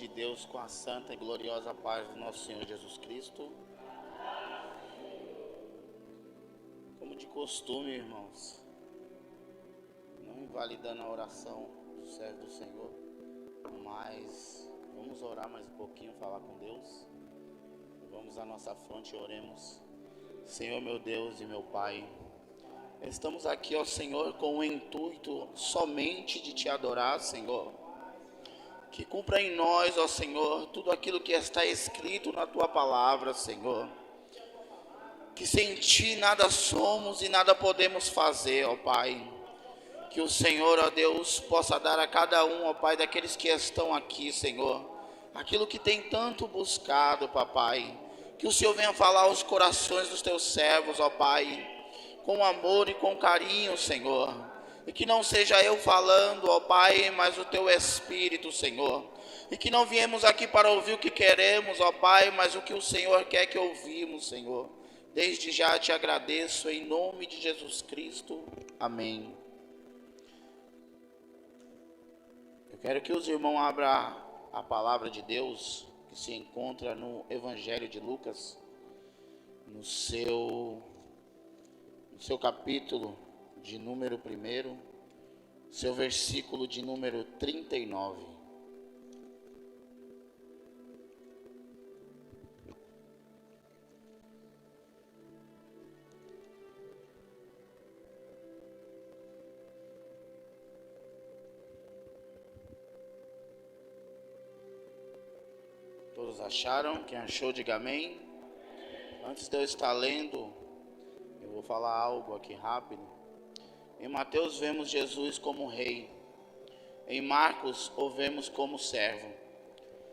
de Deus, com a santa e gloriosa paz do nosso Senhor Jesus Cristo. Como de costume, irmãos, não invalidando a oração do servo do Senhor, mas vamos orar mais um pouquinho, falar com Deus. Vamos à nossa fronte e oremos. Senhor, meu Deus e meu Pai, estamos aqui, ó Senhor, com o intuito somente de Te adorar, Senhor. Que cumpra em nós, ó Senhor, tudo aquilo que está escrito na Tua palavra, Senhor. Que sem Ti nada somos e nada podemos fazer, ó Pai. Que o Senhor, ó Deus, possa dar a cada um, ó Pai, daqueles que estão aqui, Senhor, aquilo que tem tanto buscado, papai. Que o Senhor venha falar aos corações dos Teus servos, ó Pai, com amor e com carinho, Senhor. E que não seja eu falando, ó Pai, mas o Teu Espírito, Senhor. E que não viemos aqui para ouvir o que queremos, ó Pai, mas o que o Senhor quer que ouvimos, Senhor. Desde já Te agradeço, em nome de Jesus Cristo. Amém. Eu quero que os irmãos abram a palavra de Deus, que se encontra no Evangelho de Lucas, no seu capítulo de número 1, seu versículo de número 39. Todos acharam? Quem achou, diga amém. Antes de eu estar lendo, eu vou falar algo aqui rápido. Em Mateus vemos Jesus como rei. Em Marcos o vemos como servo,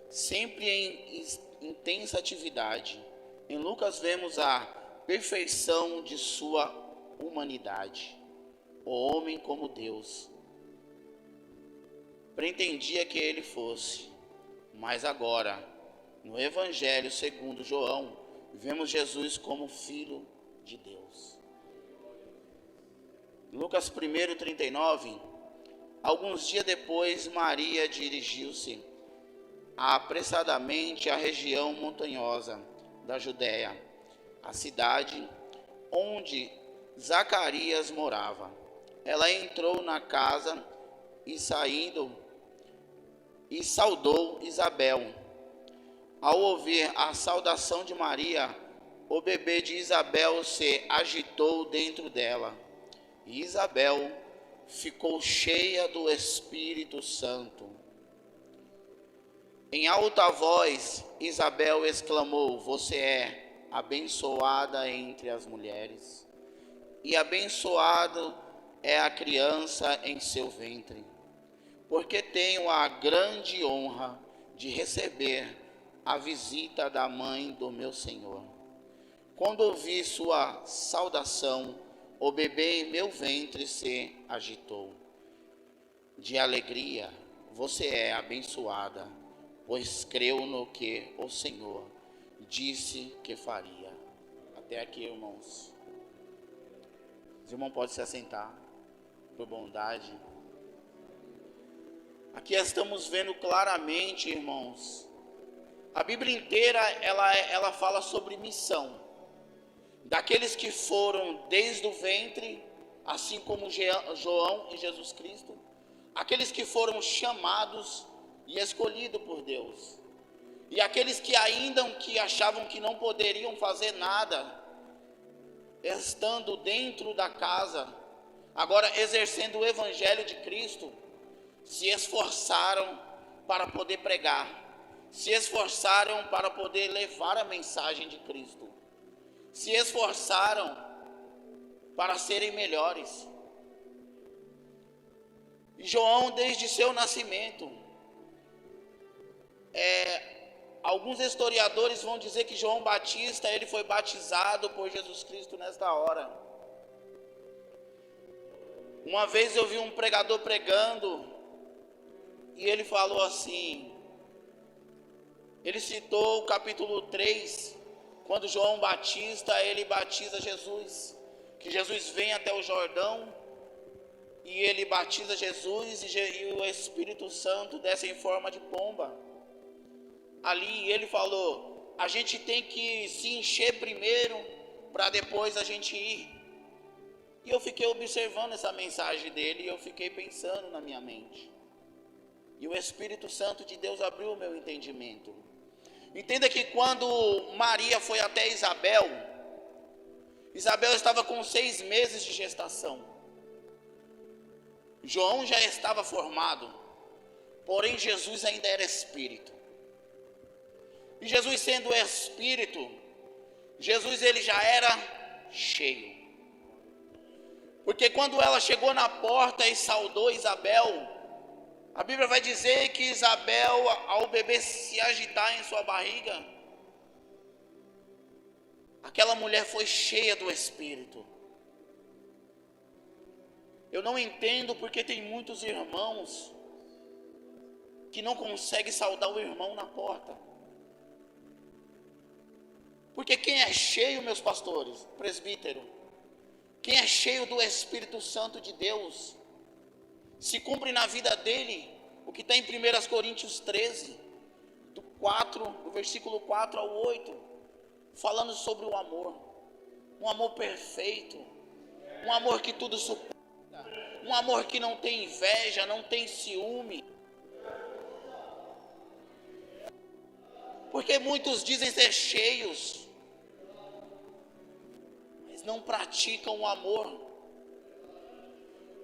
sempre em intensa atividade. Em Lucas vemos a perfeição de sua humanidade. O homem como Deus. Pretendia que ele fosse, mas agora, no Evangelho segundo João, vemos Jesus como Filho de Deus. Lucas 1:39, alguns dias depois, Maria dirigiu-se apressadamente à região montanhosa da Judéia, a cidade onde Zacarias morava. Ela entrou na casa e saudou Isabel. Ao ouvir a saudação de Maria, o bebê de Isabel se agitou dentro dela. E Isabel ficou cheia do Espírito Santo. Em alta voz, Isabel exclamou: "Você é abençoada entre as mulheres, e abençoado é a criança em seu ventre, porque tenho a grande honra de receber a visita da mãe do meu Senhor. Quando ouvi sua saudação, o bebê em meu ventre se agitou de alegria. Você é abençoada, pois creu no que o Senhor disse que faria." Até aqui, irmãos. Os irmãos podem se assentar, por bondade. Aqui estamos vendo claramente, irmãos, a Bíblia inteira ela fala sobre missão. Daqueles que foram desde o ventre, assim como João e Jesus Cristo, aqueles que foram chamados e escolhidos por Deus, e aqueles que ainda que achavam que não poderiam fazer nada, estando dentro da casa, agora exercendo o Evangelho de Cristo, se esforçaram para poder pregar, se esforçaram para poder levar a mensagem de Cristo, se esforçaram para serem melhores. E João, desde seu nascimento, alguns historiadores vão dizer que João Batista, ele foi batizado por Jesus Cristo nesta hora. Uma vez eu vi um pregador pregando, e ele falou assim, ele citou o capítulo 3, quando João Batista, ele batiza Jesus, que Jesus vem até o Jordão, e ele batiza Jesus, e o Espírito Santo desce em forma de pomba. ali e ele falou: a gente tem que se encher primeiro para depois a gente ir. E eu fiquei observando essa mensagem dele e eu fiquei pensando na minha mente. E o Espírito Santo de Deus abriu o meu entendimento. Entenda que quando Maria foi até Isabel, Isabel estava com 6 meses de gestação. João já estava formado, porém Jesus ainda era espírito. E Jesus sendo espírito, Jesus ele já era cheio. Porque quando ela chegou na porta e saudou Isabel, a Bíblia vai dizer que Isabel, ao bebê se agitar em sua barriga, aquela mulher foi cheia do Espírito. Eu não entendo porque tem muitos irmãos que não conseguem saudar o irmão na porta. Porque quem é cheio, meus pastores, presbítero, quem é cheio do Espírito Santo de Deus, se cumpre na vida dele o que está em 1 Coríntios 13, do versículo 4 ao 8, falando sobre o amor, um amor perfeito, um amor que tudo suporta, um amor que não tem inveja, não tem ciúme. Porque muitos dizem ser cheios, mas não praticam o amor.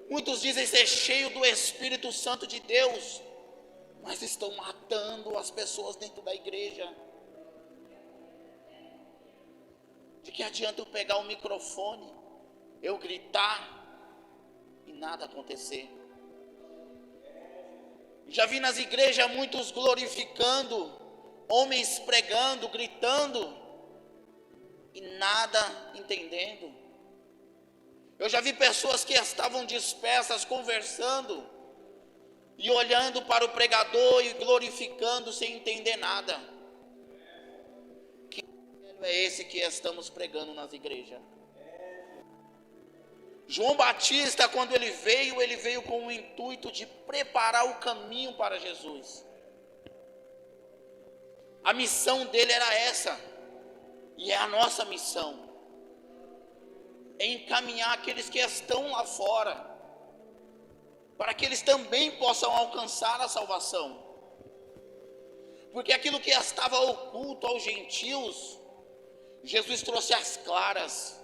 Muitos dizem ser cheios do Espírito Santo de Deus, mas estão matando as pessoas dentro da igreja. De que adianta eu pegar o microfone, eu gritar e nada acontecer? Já vi nas igrejas muitos glorificando, homens pregando, gritando e nada entendendo. Eu já vi pessoas que estavam dispersas conversando e olhando para o pregador e glorificando sem entender nada. Que evangelho é esse que estamos pregando nas igrejas? João Batista, quando ele veio com o intuito de preparar o caminho para Jesus. A missão dele era essa, e é a nossa missão. É encaminhar aqueles que estão lá fora, para que eles também possam alcançar a salvação. Porque aquilo que estava oculto aos gentios, Jesus trouxe às claras.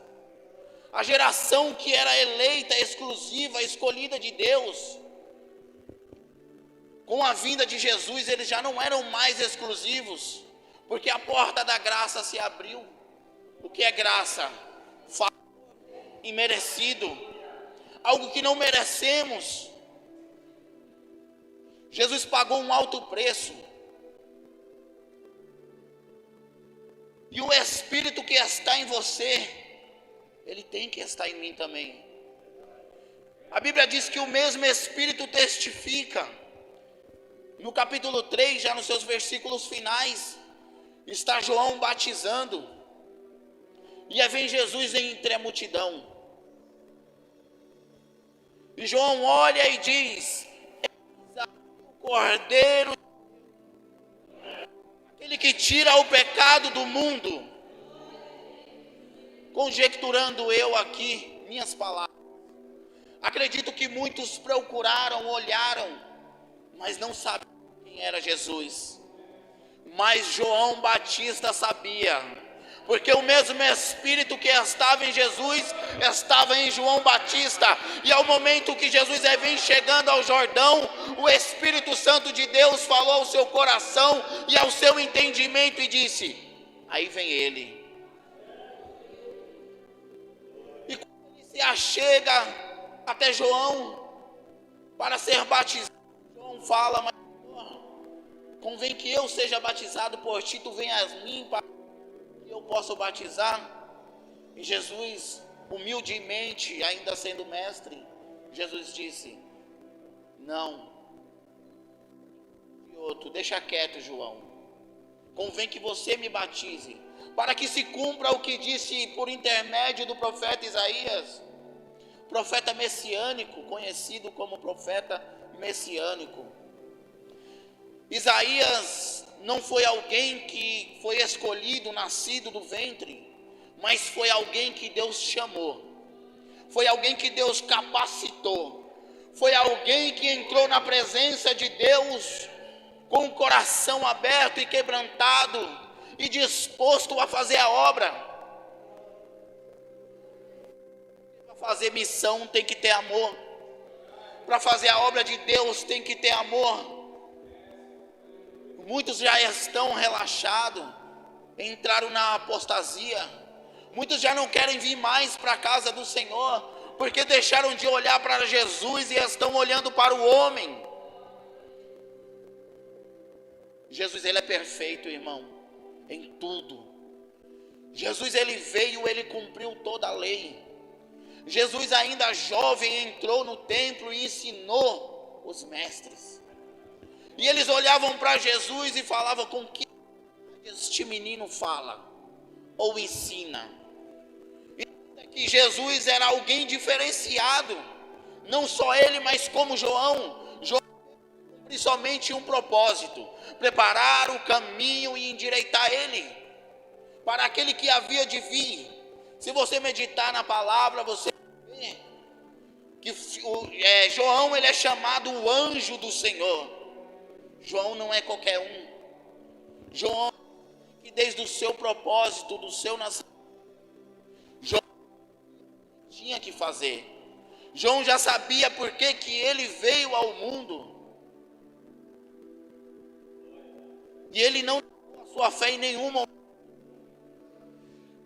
A geração que era eleita, exclusiva, escolhida de Deus, com a vinda de Jesus, eles já não eram mais exclusivos, porque a porta da graça se abriu. O que é graça? Imerecido, algo que não merecemos. Jesus pagou um alto preço, e o Espírito que está em você, ele tem que estar em mim também. A Bíblia diz que o mesmo Espírito testifica. No capítulo 3, já nos seus versículos finais, está João batizando, e aí vem Jesus entre a multidão. E João olha e diz: o Cordeiro, aquele que tira o pecado do mundo. Conjecturando eu aqui minhas palavras, acredito que muitos procuraram, olharam, mas não sabiam quem era Jesus. Mas João Batista sabia, porque o mesmo Espírito que estava em Jesus, estava em João Batista. E ao momento que Jesus vem chegando ao Jordão, o Espírito Santo de Deus falou ao seu coração e ao seu entendimento e disse: aí vem ele. E quando ele se achega até João para ser batizado, João fala: mas convém que eu seja batizado por ti, tu venhas a mim para que eu possa batizar. E Jesus, humildemente, ainda sendo mestre, Jesus disse: não, outro, deixa quieto, João, convém que você me batize, para que se cumpra o que disse por intermédio do profeta Isaías, profeta messiânico, conhecido como profeta messiânico. Isaías não foi alguém que foi escolhido, nascido do ventre, mas foi alguém que Deus chamou, foi alguém que Deus capacitou, foi alguém que entrou na presença de Deus com o coração aberto e quebrantado e disposto a fazer a obra. Para fazer missão tem que ter amor, para fazer a obra de Deus tem que ter amor. Muitos já estão relaxados, entraram na apostasia. Muitos já não querem vir mais para a casa do Senhor, porque deixaram de olhar para Jesus e estão olhando para o homem. Jesus, ele é perfeito, irmão, em tudo. Jesus, ele veio, ele cumpriu toda a lei. Jesus, ainda jovem, entrou no templo e ensinou os mestres. E eles olhavam para Jesus e falavam: com que este menino fala ou ensina? E que Jesus era alguém diferenciado, não só ele, mas como João. João cumpriu somente um propósito: preparar o caminho e endireitar ele para aquele que havia de vir. Se você meditar na palavra, você vê que João, ele é chamado o anjo do Senhor. João não é qualquer um. João, que desde o seu propósito, do seu nascimento, João tinha que fazer. João já sabia por que ele veio ao mundo. E ele não deu a sua fé em nenhum momento.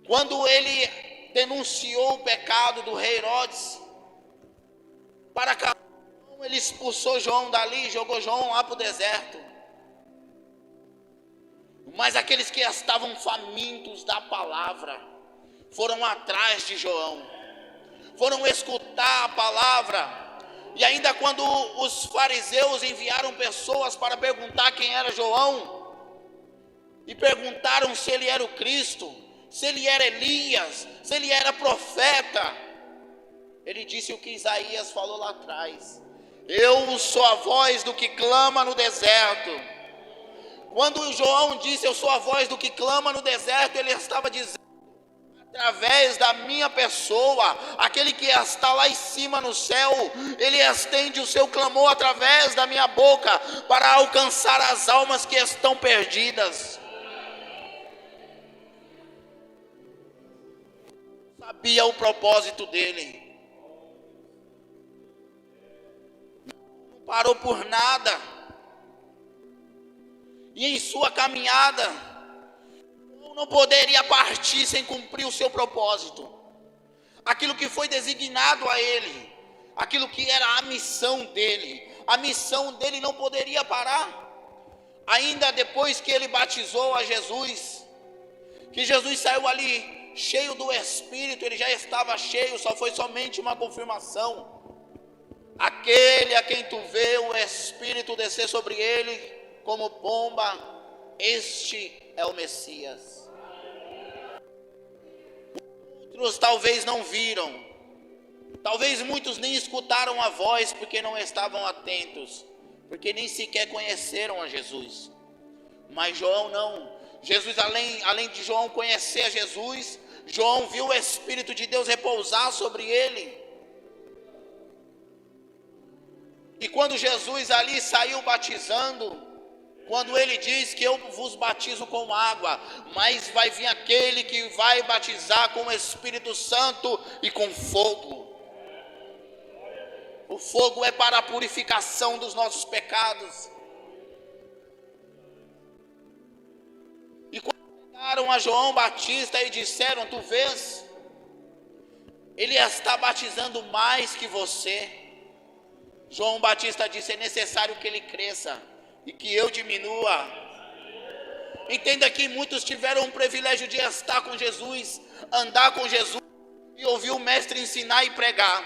Quando ele denunciou o pecado do rei Herodes, para cá, ele expulsou João dali, jogou João lá para o deserto. Mas aqueles que estavam famintos da palavra foram atrás de João, foram escutar a palavra. E ainda quando os fariseus enviaram pessoas para perguntar quem era João, e perguntaram se ele era o Cristo, se ele era Elias, se ele era profeta, ele disse o que Isaías falou lá atrás: eu sou a voz do que clama no deserto. Quando João disse eu sou a voz do que clama no deserto, ele estava dizendo: através da minha pessoa, aquele que está lá em cima no céu, ele estende o seu clamor através da minha boca para alcançar as almas que estão perdidas. Sabia o propósito dele, não parou por nada. E em sua caminhada, não poderia partir sem cumprir o seu propósito, aquilo que foi designado a ele, aquilo que era a missão dele. A missão dele não poderia parar. Ainda depois que ele batizou a Jesus, que Jesus saiu ali cheio do Espírito, ele já estava cheio, só foi somente uma confirmação. Aquele a quem tu vê o Espírito descer sobre ele como pomba, este é o Messias. Outros talvez não viram, talvez muitos nem escutaram a voz porque não estavam atentos, porque nem sequer conheceram a Jesus. Mas João não. Jesus, além de João conhecer a Jesus, João viu o Espírito de Deus repousar sobre ele. E quando Jesus ali saiu batizando, quando ele diz que eu vos batizo com água, mas vai vir aquele que vai batizar com o Espírito Santo e com fogo. O fogo é para a purificação dos nossos pecados. E quando chegaram a João Batista e disseram: tu vês, ele está batizando mais que você. João Batista disse: é necessário que ele cresça e que eu diminua. Entenda que muitos tiveram o privilégio de estar com Jesus, andar com Jesus e ouvir o mestre ensinar e pregar.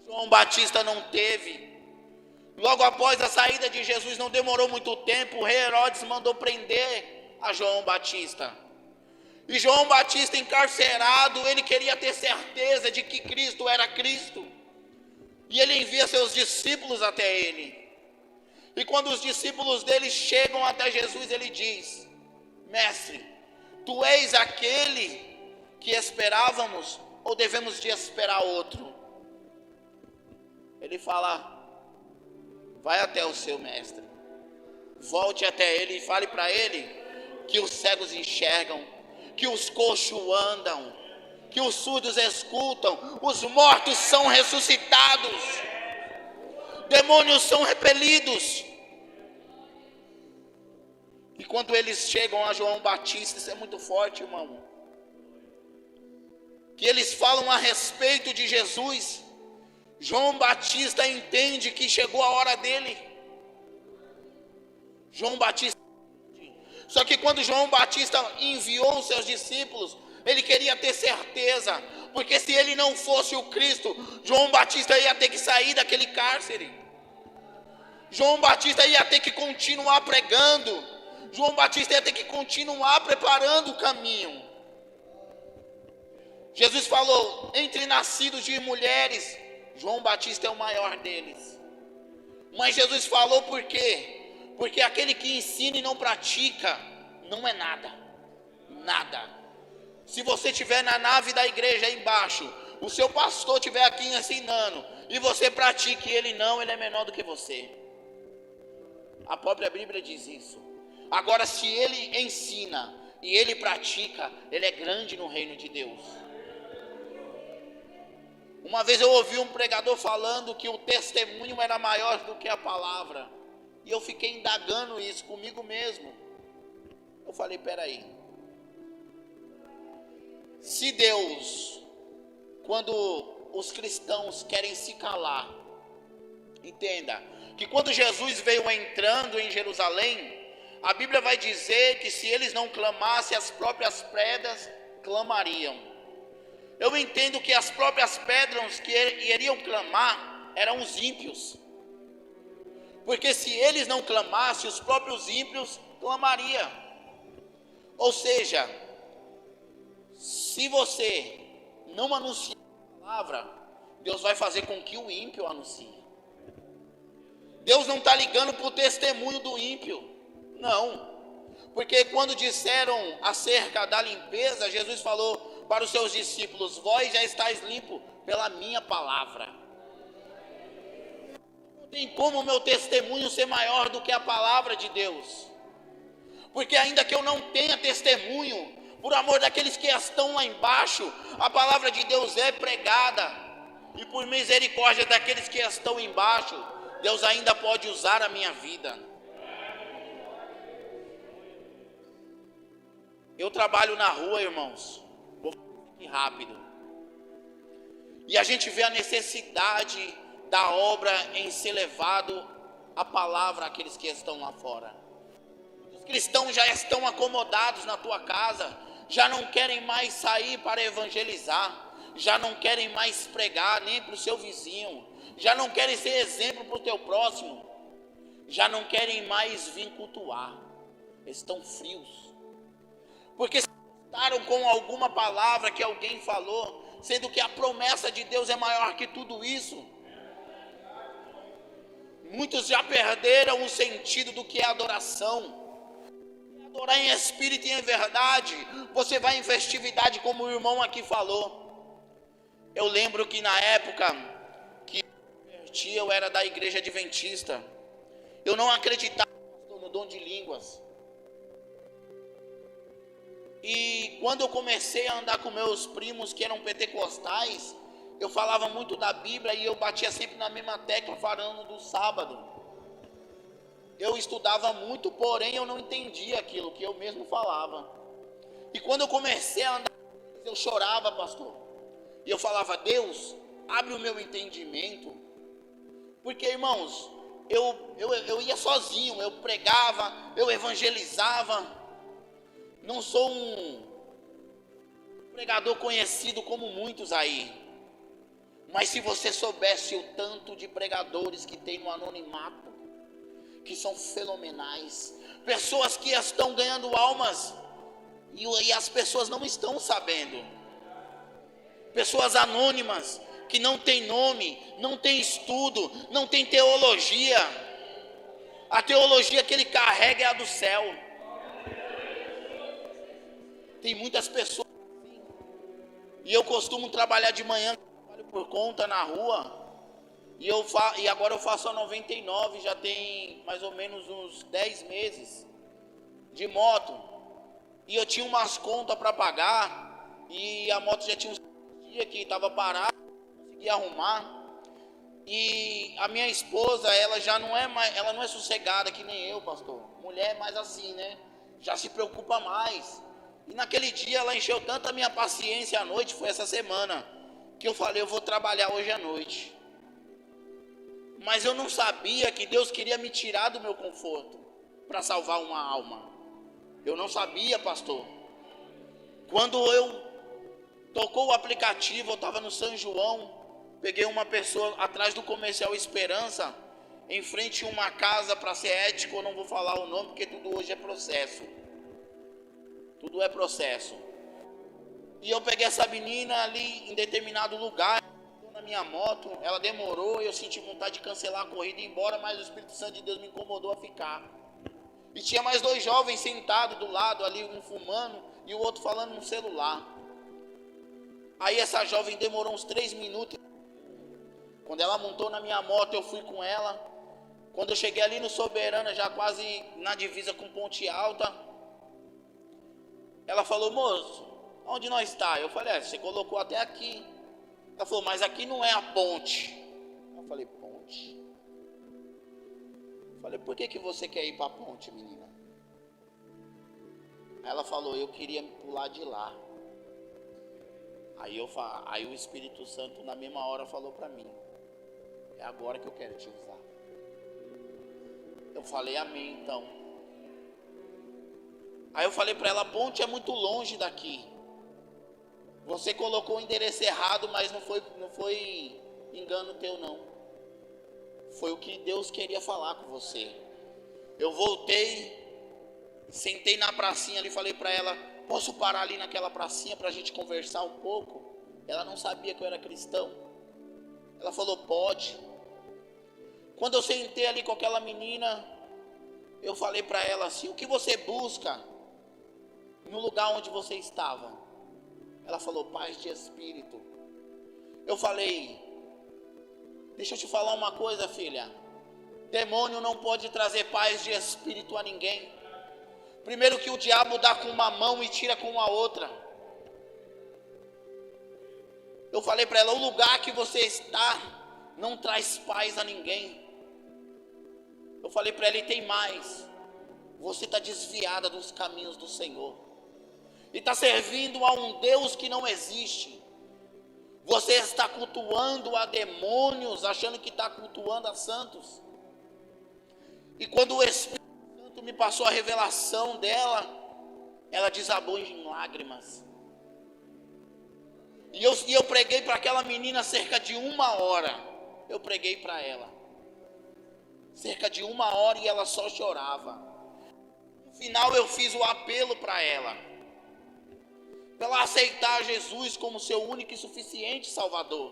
João Batista não teve. Logo após a saída de Jesus, não demorou muito tempo, o rei Herodes mandou prender a João Batista. E João Batista, encarcerado, ele queria ter certeza de que Cristo era Cristo. E ele envia seus discípulos até ele. E quando os discípulos dele chegam até Jesus, ele diz: Mestre, tu és aquele que esperávamos, ou devemos de esperar outro? Ele fala: vai até o seu mestre, volte até ele e fale para ele que os cegos enxergam, que os coxos andam, que os surdos escutam, os mortos são ressuscitados, demônios são repelidos. E quando eles chegam a João Batista, isso é muito forte, irmão, que eles falam a respeito de Jesus, João Batista entende que chegou a hora dele. João Batista. Só que quando João Batista enviou os seus discípulos, ele queria ter certeza, porque se ele não fosse o Cristo, João Batista ia ter que sair daquele cárcere. João Batista ia ter que continuar pregando. João Batista ia ter que continuar preparando o caminho. Jesus falou: entre nascidos de mulheres, João Batista é o maior deles. Mas Jesus falou por quê? Porque aquele que ensina e não pratica, não é nada. Nada. Se você estiver na nave da igreja aí embaixo, o seu pastor estiver aqui ensinando, e você pratique ele não, ele é menor do que você. A própria Bíblia diz isso. Agora, se ele ensina e ele pratica, ele é grande no reino de Deus. Uma vez eu ouvi um pregador falando que o testemunho era maior do que a palavra. E eu fiquei indagando isso comigo mesmo. Eu falei: peraí. Se Deus, quando os cristãos querem se calar, entenda, que quando Jesus veio entrando em Jerusalém, a Bíblia vai dizer que se eles não clamassem, as próprias pedras clamariam. Eu entendo que as próprias pedras que iriam clamar eram os ímpios. Porque se eles não clamassem, os próprios ímpios clamariam. Ou seja, se você não anunciar a palavra, Deus vai fazer com que o ímpio anuncie. Deus não está ligando para o testemunho do ímpio. Não. Porque quando disseram acerca da limpeza, Jesus falou para os seus discípulos: vós já estáis limpos pela minha palavra. Não tem como o meu testemunho ser maior do que a palavra de Deus. Porque ainda que eu não tenha testemunho, por amor daqueles que estão lá embaixo, a palavra de Deus é pregada. E por misericórdia daqueles que estão embaixo, Deus ainda pode usar a minha vida. Eu trabalho na rua, irmãos. Vou falar rápido. E a gente vê a necessidade da obra em ser levado a palavra àqueles que estão lá fora. Os cristãos já estão acomodados na tua casa, já não querem mais sair para evangelizar, já não querem mais pregar nem para o seu vizinho, já não querem ser exemplo para o teu próximo, já não querem mais vir cultuar, estão frios. Porque se assustaram com alguma palavra que alguém falou, sendo que a promessa de Deus é maior que tudo isso. Muitos já perderam o sentido do que é adoração. Adorar em espírito e em verdade. Você vai em festividade, como o irmão aqui falou. Eu lembro que na época que eu era da igreja adventista, eu não acreditava no dom de línguas. E quando eu comecei a andar com meus primos que eram pentecostais, eu falava muito da Bíblia e eu batia sempre na mesma tecla falando do sábado. Eu estudava muito, porém eu não entendia aquilo que eu mesmo falava. E quando eu comecei a andar com eles, eu chorava, pastor. E eu falava: Deus, abre o meu entendimento. Porque, irmãos, eu ia sozinho, eu pregava, eu evangelizava. Não sou um pregador conhecido como muitos aí. Mas se você soubesse o tanto de pregadores que tem no anonimato, que são fenomenais, pessoas que estão ganhando almas e as pessoas não estão sabendo, pessoas anônimas que não tem nome, não tem estudo, não tem teologia, A teologia que ele carrega é a do céu. Tem muitas pessoas assim. E eu costumo trabalhar de manhã, trabalho por conta na rua. E agora eu faço a 99, já tem mais ou menos uns 10 meses de moto. E eu tinha umas contas para pagar. E a moto já tinha uns dias que estava parada, não conseguia arrumar. E a minha esposa, ela já não é mais, ela não é sossegada que nem eu, pastor. Mulher é mais assim, né? Já se preocupa mais. E naquele dia ela encheu tanto a minha paciência à noite, foi essa semana, que eu falei, eu vou trabalhar hoje à noite. Mas eu não sabia que Deus queria me tirar do meu conforto para salvar uma alma. Eu não sabia, pastor. Quando eu tocou o aplicativo, eu estava no São João, peguei uma pessoa atrás do Comercial Esperança, em frente a uma casa, para ser ético, eu não vou falar o nome, porque tudo hoje é processo. Tudo é processo. E eu peguei essa menina ali em determinado lugar, na minha moto, ela demorou, eu senti vontade de cancelar a corrida e ir embora, mas o Espírito Santo de Deus me incomodou a ficar. E tinha mais 2 jovens sentados do lado ali, um fumando e o outro falando no celular. Aí essa jovem demorou uns 3 minutos. Quando ela montou na minha moto, eu fui com ela. Quando eu cheguei ali no Soberana, já quase na divisa com Ponte Alta, ela falou, moço, onde nós está? Eu falei, você colocou até aqui. Ela falou, mas aqui não é a ponte. Eu falei, ponte? Eu falei, por que você quer ir para a ponte, menina? Aí ela falou, eu queria pular de lá. Aí o Espírito Santo na mesma hora falou para mim, é agora que eu quero te usar. Eu falei, amém então. Aí eu falei para ela, a ponte é muito longe daqui. Você colocou o endereço errado, mas não foi engano teu não. Foi o que Deus queria falar com você. Eu voltei, sentei na pracinha ali e falei para ela, posso parar ali naquela pracinha para a gente conversar um pouco? Ela não sabia que eu era cristão. Ela falou, pode. Quando eu sentei ali com aquela menina, eu falei para ela assim, o que você busca no lugar onde você estava? Ela falou, paz de espírito. Eu falei, deixa eu te falar uma coisa, filha. Demônio não pode trazer paz de espírito a ninguém. Primeiro que o diabo dá com uma mão e tira com a outra. Eu falei para ela, o lugar que você está não traz paz a ninguém. Eu falei para ela, e tem mais. Você está desviada dos caminhos do Senhor. E está servindo a um Deus que não existe. Você está cultuando a demônios, achando que está cultuando a santos. E quando o Espírito Santo me passou a revelação dela, ela desabou em lágrimas. E eu preguei para aquela menina cerca de 1 hora. Eu preguei para ela. Cerca de 1 hora e ela só chorava. No final eu fiz o apelo para ela. Para ela aceitar Jesus como seu único e suficiente Salvador.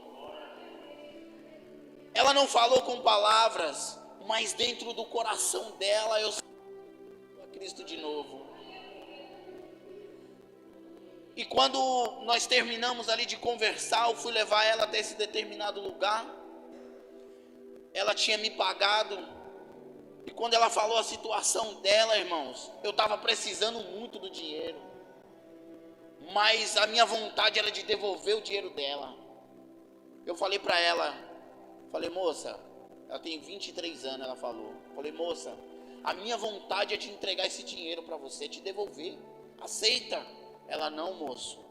Ela não falou com palavras, mas dentro do coração dela eu sou a Cristo de novo. E quando nós terminamos ali de conversar, eu fui levar ela até esse determinado lugar. Ela tinha me pagado. E quando ela falou a situação dela, irmãos, eu estava precisando muito do dinheiro. Mas a minha vontade era de devolver o dinheiro dela. Eu falei para ela, falei, moça, ela tem 23 anos, ela falou. Falei, moça, a minha vontade é de entregar esse dinheiro para você, te devolver. Aceita? Ela, não, moço.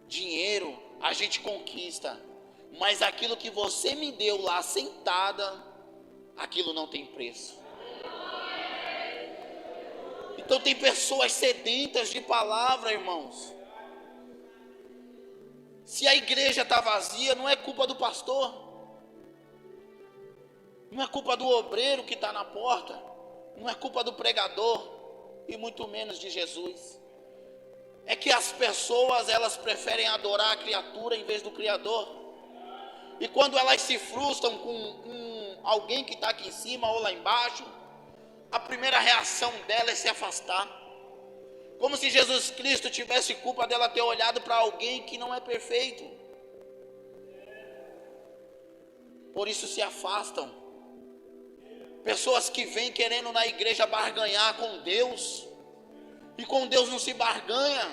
Dinheiro a gente conquista, mas aquilo que você me deu lá sentada, aquilo não tem preço. Então tem pessoas sedentas de palavra, irmãos. Se a igreja está vazia, não é culpa do pastor, não é culpa do obreiro que está na porta, não é culpa do pregador, e muito menos de Jesus. É que as pessoas, elas preferem adorar a criatura em vez do Criador. E quando elas se frustram com alguém que está aqui em cima ou lá embaixo, a primeira reação dela é se afastar. Como se Jesus Cristo tivesse culpa dela ter olhado para alguém que não é perfeito. Por isso se afastam. Pessoas que vêm querendo na igreja barganhar com Deus, e com Deus não se barganha.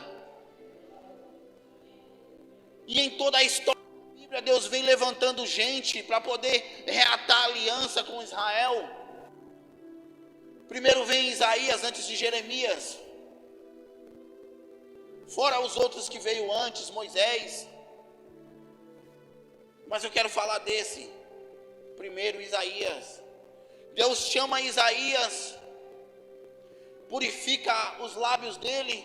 E em toda a história da Bíblia, Deus vem levantando gente para poder reatar aliança com Israel. Primeiro vem Isaías antes de Jeremias, fora os outros que veio antes, Moisés. Mas eu quero falar desse primeiro, Isaías. Deus chama Isaías, purifica os lábios dele.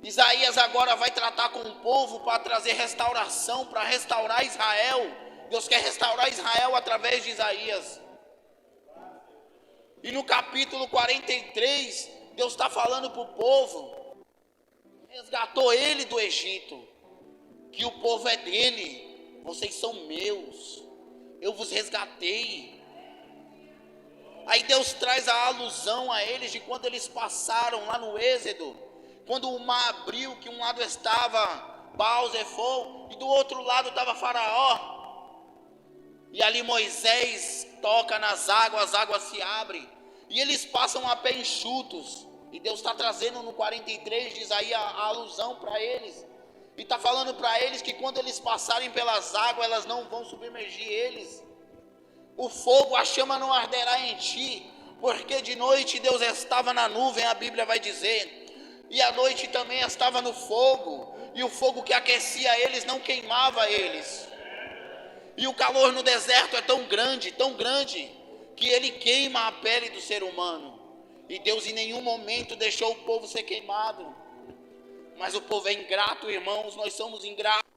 Isaías agora vai tratar com o povo para trazer restauração, para restaurar Israel. Deus quer restaurar Israel através de Isaías. E no capítulo 43, Deus está falando para o povo, resgatou ele do Egito, que o povo é dele, vocês são meus, eu vos resgatei. Aí Deus traz a alusão a eles de quando eles passaram lá no Êxodo, quando o mar abriu, que um lado estava Baal-Zefon e do outro lado estava Faraó. E ali Moisés toca nas águas, as águas se abrem, e eles passam a pé enxutos. E Deus está trazendo no 43, diz aí a alusão para eles. E está falando para eles que quando eles passarem pelas águas, elas não vão submergir eles. O fogo, a chama não arderá em ti, porque de noite Deus estava na nuvem, a Bíblia vai dizer. E à noite também estava no fogo, e o fogo que aquecia eles não queimava eles. E o calor no deserto é tão grande, que ele queima a pele do ser humano. E Deus em nenhum momento deixou o povo ser queimado. Mas o povo é ingrato, irmãos, nós somos ingratos.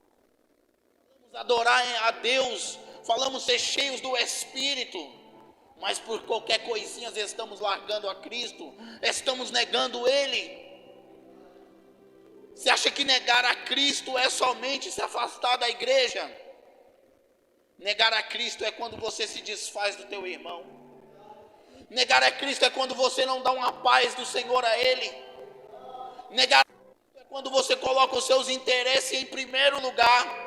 Vamos adorar a Deus, falamos ser cheios do Espírito, mas por qualquer coisinha estamos largando a Cristo, estamos negando Ele. Você acha que negar a Cristo é somente se afastar da igreja? Negar a Cristo é quando você se desfaz do teu irmão. Negar a Cristo é quando você não dá uma paz do Senhor a Ele. Negar a Cristo é quando você coloca os seus interesses em primeiro lugar.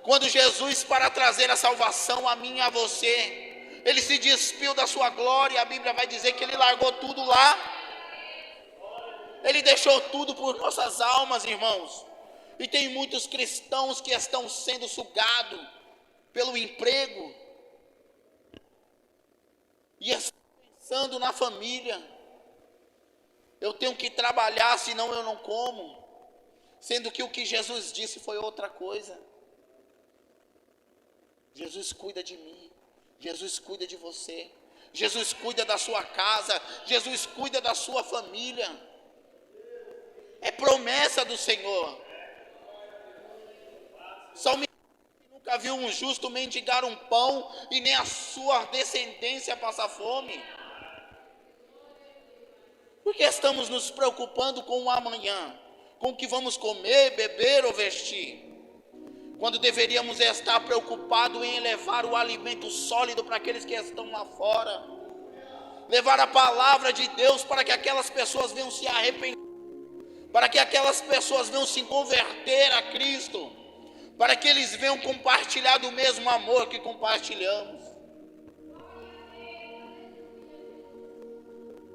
Quando Jesus, para trazer a salvação a mim e a você, Ele se despiu da sua glória, a Bíblia vai dizer que Ele largou tudo lá. Ele deixou tudo por nossas almas, irmãos. E tem muitos cristãos que estão sendo sugados pelo emprego, e estão pensando na família. Eu tenho que trabalhar, senão eu não como. Sendo que o que Jesus disse foi outra coisa. Jesus cuida de mim, Jesus cuida de você, Jesus cuida da sua casa, Jesus cuida da sua família. É promessa do Senhor. Salmista nunca viu um justo mendigar um pão e nem a sua descendência passar fome. Porque estamos nos preocupando com o amanhã, com o que vamos comer, beber ou vestir, quando deveríamos estar preocupados em levar o alimento sólido para aqueles que estão lá fora, levar a palavra de Deus para que aquelas pessoas venham se arrepender, para que aquelas pessoas venham se converter a Cristo, para que eles venham compartilhar do mesmo amor que compartilhamos.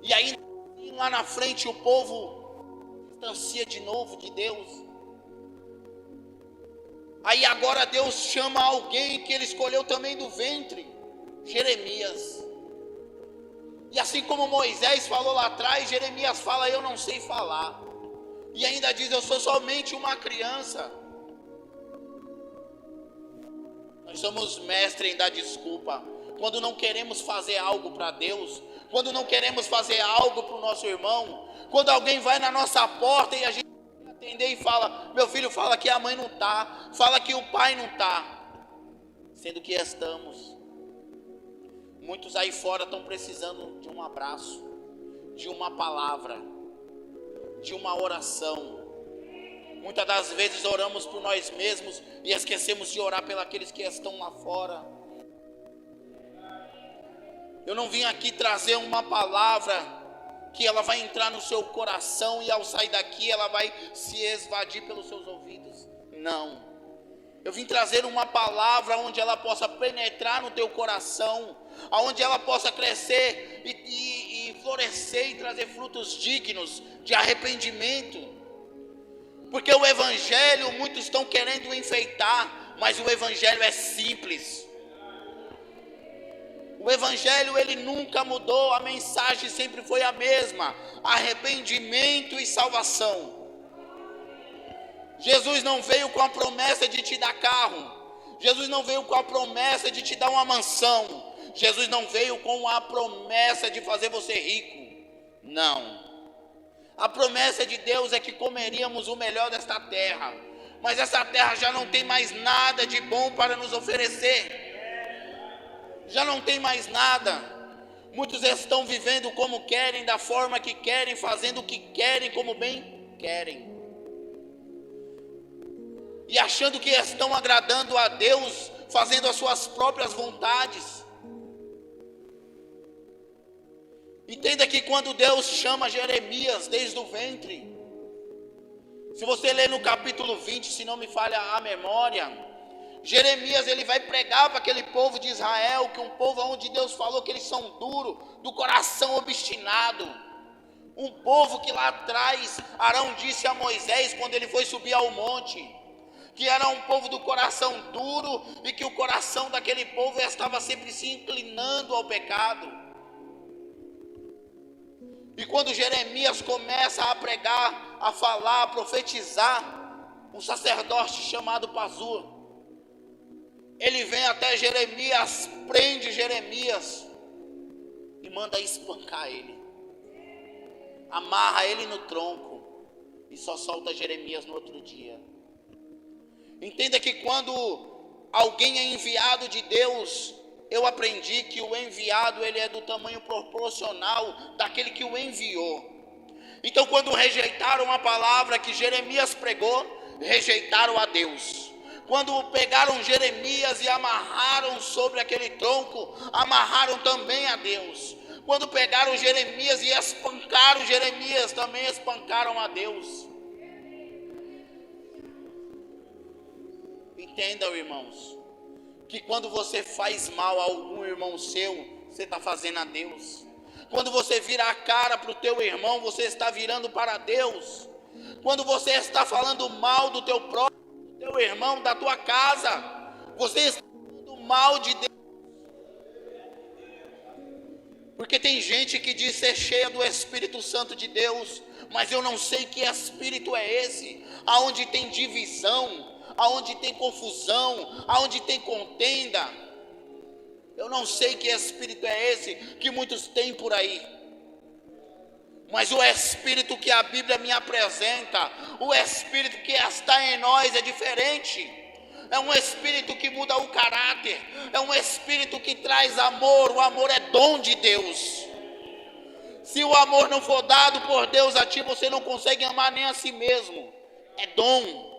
E aí lá na frente o povo distancia de novo de Deus. Aí agora Deus chama alguém que Ele escolheu também do ventre, Jeremias. E assim como Moisés falou lá atrás, Jeremias fala: eu não sei falar. E ainda diz: eu sou somente uma criança. Nós somos mestres em dar desculpa. Quando não queremos fazer algo para Deus, quando não queremos fazer algo para o nosso irmão, quando alguém vai na nossa porta e a gente atender e fala: meu filho, fala que a mãe não está, fala que o pai não está, sendo que estamos. Muitos aí fora estão precisando de um abraço, de uma palavra, de uma oração. Muitas das vezes oramos por nós mesmos e esquecemos de orar pelos aqueles que estão lá fora. Eu não vim aqui trazer uma palavra que ela vai entrar no seu coração e ao sair daqui ela vai se esvadir pelos seus ouvidos. Não. Eu vim trazer uma palavra onde ela possa penetrar no teu coração, onde ela possa crescer e florescer e trazer frutos dignos de arrependimento. Porque o evangelho muitos estão querendo enfeitar, mas o evangelho é simples. O evangelho ele nunca mudou, a mensagem sempre foi a mesma: arrependimento e salvação. Jesus não veio com a promessa de te dar carro, Jesus não veio com a promessa de te dar uma mansão, Jesus não veio com a promessa de fazer você rico. Não. A promessa de Deus é que comeríamos o melhor desta terra, mas essa terra já não tem mais nada de bom para nos oferecer. Já não tem mais nada. Muitos estão vivendo como querem, da forma que querem, fazendo o que querem, como bem querem, e achando que estão agradando a Deus, fazendo as suas próprias vontades. Entenda que quando Deus chama Jeremias desde o ventre, se você ler no capítulo 20, se não me falha a memória, Jeremias ele vai pregar para aquele povo de Israel, que é um povo onde Deus falou que eles são duros, do coração obstinado. Um povo que lá atrás Arão disse a Moisés, quando ele foi subir ao monte, que era um povo do coração duro, e que o coração daquele povo estava sempre se inclinando ao pecado. E quando Jeremias começa a pregar, a falar, a profetizar, um sacerdote chamado Pazur, ele vem até Jeremias, prende Jeremias e manda espancar ele, amarra ele no tronco e só solta Jeremias no outro dia. Entenda que quando alguém é enviado de Deus, eu aprendi que o enviado ele é do tamanho proporcional daquele que o enviou. Então quando rejeitaram a palavra que Jeremias pregou, rejeitaram a Deus. Quando pegaram Jeremias e amarraram sobre aquele tronco, amarraram também a Deus. Quando pegaram Jeremias e espancaram Jeremias, também espancaram a Deus. Entendam, irmãos, que quando você faz mal a algum irmão seu, você está fazendo a Deus. Quando você vira a cara para o teu irmão, você está virando para Deus. Quando você está falando mal do teu próprio, do teu irmão, da tua casa, você está falando mal de Deus. Porque tem gente que diz ser cheia do Espírito Santo de Deus, mas eu não sei que espírito é esse, aonde tem divisão, aonde tem confusão, aonde tem contenda. Eu não sei que espírito é esse que muitos têm por aí. Mas o espírito que a Bíblia me apresenta, o espírito que está em nós é diferente. É um espírito que muda o caráter, é um espírito que traz amor. O amor é dom de Deus. Se o amor não for dado por Deus a ti, você não consegue amar nem a si mesmo. É dom.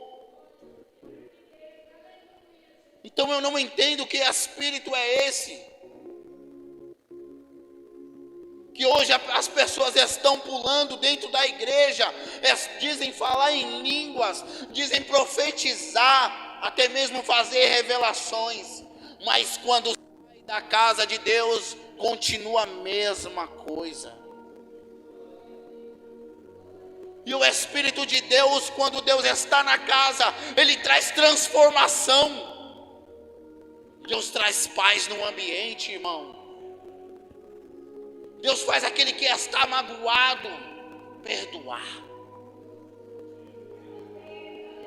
Então eu não entendo que espírito é esse, que hoje as pessoas estão pulando dentro da igreja, dizem falar em línguas, dizem profetizar, até mesmo fazer revelações, mas quando sai da casa de Deus, continua a mesma coisa. E o Espírito de Deus, quando Deus está na casa, Ele traz transformação. Deus traz paz no ambiente, irmão. Deus faz aquele que está magoado perdoar.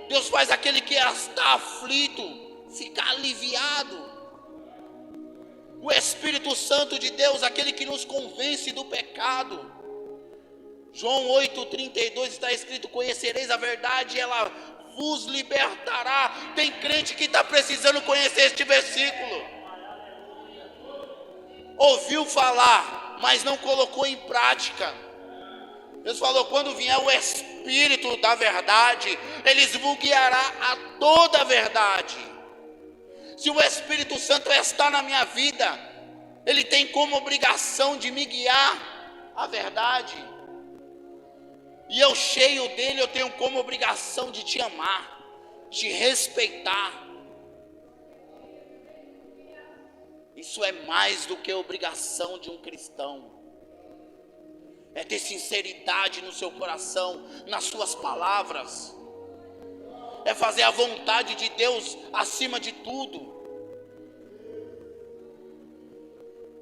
Deus faz aquele que está aflito ficar aliviado. O Espírito Santo de Deus, aquele que nos convence do pecado. João 8,32 está escrito: conhecereis a verdade e ela vos libertará. Tem crente que está precisando conhecer este versículo. Ouviu falar, mas não colocou em prática. Deus falou: quando vier o Espírito da verdade, Ele vos guiará a toda a verdade. Se o Espírito Santo está na minha vida, Ele tem como obrigação de me guiar à verdade. E eu, cheio dele, eu tenho como obrigação de te amar, te respeitar. Isso é mais do que obrigação de um cristão. É ter sinceridade no seu coração, nas suas palavras. É fazer a vontade de Deus acima de tudo.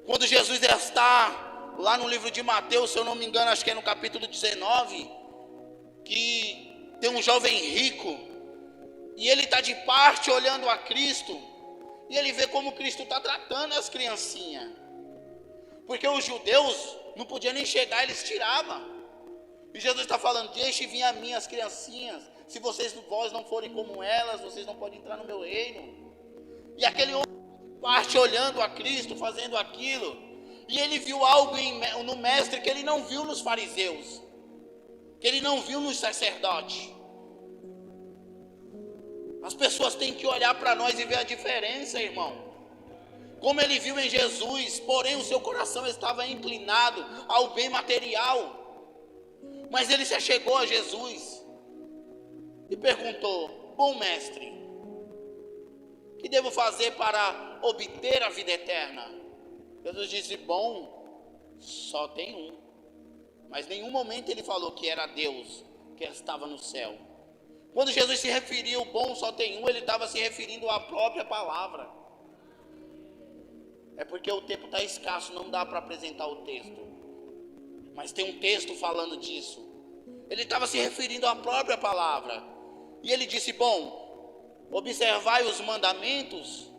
Quando Jesus está lá no livro de Mateus, se eu não me engano, acho que é no capítulo 19, que tem um jovem rico, e ele está de parte olhando a Cristo, e ele vê como Cristo está tratando as criancinhas, porque os judeus não podiam nem chegar, eles tiravam, e Jesus está falando: deixe vir a mim as criancinhas, se vós não forem como elas, vocês não podem entrar no meu reino. E aquele homem de parte olhando a Cristo, fazendo aquilo, e ele viu algo no mestre que ele não viu nos fariseus, que ele não viu nos sacerdotes. As pessoas têm que olhar para nós e ver a diferença, irmão. Como ele viu em Jesus, porém o seu coração estava inclinado ao bem material. Mas ele se achegou a Jesus e perguntou: bom mestre, o que devo fazer para obter a vida eterna? Jesus disse: bom, só tem um. Mas em nenhum momento ele falou que era Deus, que estava no céu. Quando Jesus se referiu, bom, só tem um, ele estava se referindo à própria palavra. É porque o tempo está escasso, não dá para apresentar o texto. Mas tem um texto falando disso. Ele estava se referindo à própria palavra. E ele disse: bom, observai os mandamentos.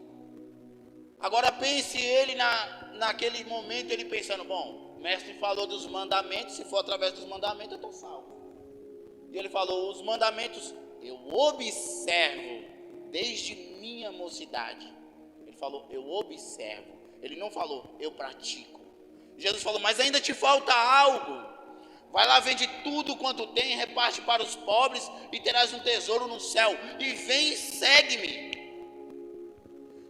Agora pense ele naquele momento, ele pensando: bom, o mestre falou dos mandamentos, se for através dos mandamentos eu estou salvo. E ele falou: os mandamentos eu observo desde minha mocidade. Ele falou: eu observo. Ele não falou: eu pratico. Jesus falou: mas ainda te falta algo. Vai lá, vende tudo quanto tem, reparte para os pobres e terás um tesouro no céu. E vem e segue-me.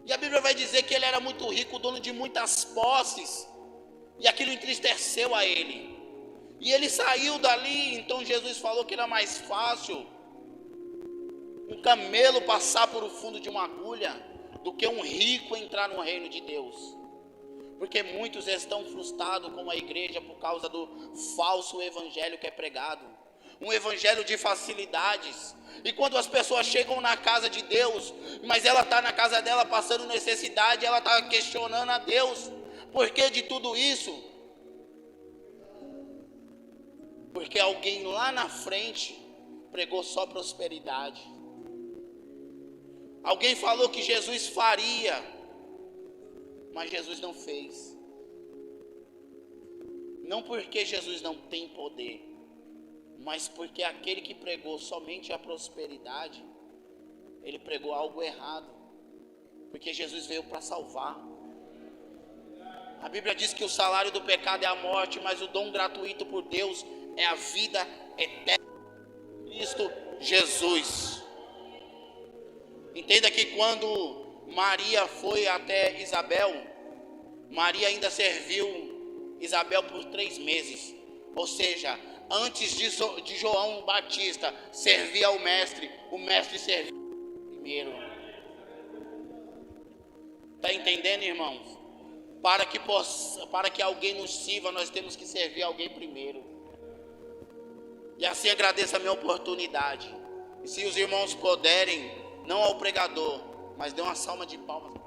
E a Bíblia vai dizer que ele era muito rico, dono de muitas posses. E aquilo entristeceu a ele. E ele saiu dali. Então Jesus falou que era mais fácil um camelo passar por o fundo de uma agulha do que um rico entrar no reino de Deus. Porque muitos estão frustrados com a igreja por causa do falso evangelho que é pregado. Um evangelho de facilidades. E quando as pessoas chegam na casa de Deus, mas ela está na casa dela passando necessidade, ela está questionando a Deus: por que de tudo isso? Porque alguém lá na frente pregou só prosperidade. Alguém falou que Jesus faria, mas Jesus não fez. Não porque Jesus não tem poder, mas porque aquele que pregou somente a prosperidade, ele pregou algo errado. Porque Jesus veio para salvar. A Bíblia diz que o salário do pecado é a morte, mas o dom gratuito por Deus é a vida eterna em Cristo Jesus. Entenda que quando Maria foi até Isabel, Maria ainda serviu Isabel por 3 meses. Ou seja, antes de João Batista servir ao mestre, o mestre serviu primeiro. Está entendendo, irmãos? Para que alguém nos sirva, nós temos que servir alguém primeiro. E assim agradeço a minha oportunidade. E se os irmãos puderem, não ao pregador, mas dê uma salva de palmas.